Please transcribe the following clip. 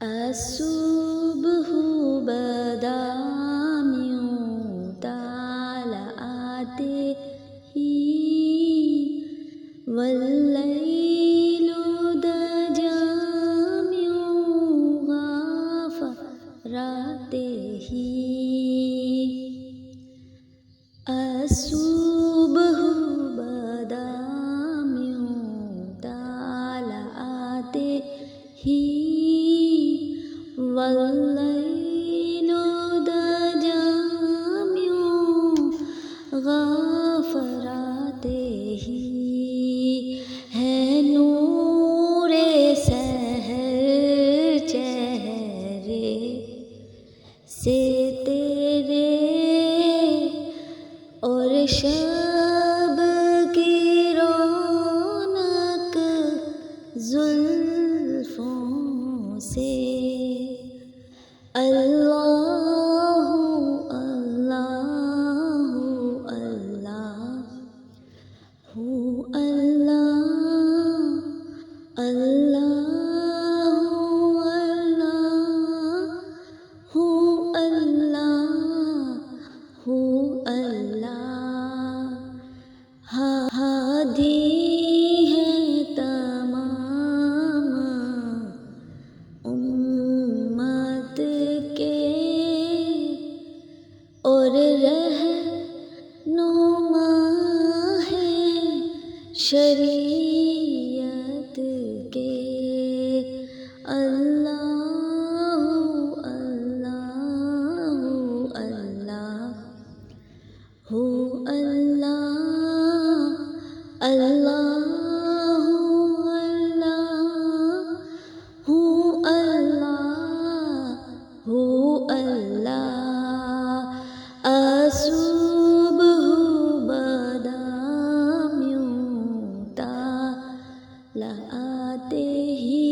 الصبح بدا یوں طالعاتے ہی، واللیل دجا یوں غافراتے ہی۔ الصبح بدا یوں طالعاتے ہی، واللیل دجا یوں غافراتے ہی۔ ہے نور سحر چہرے سے تیرے، اور شب کی رونق زلفوں سے۔ اللہ اللہ اللہ اللہ اللہ اللہ اللہ، ہادی ہے تمام امت کے، اور رہنما ہے شریعت کے۔ اللہ اللہ اللہ اللہ اللہ اللہ۔ الصبح بدا یوں طالعاتے ہی،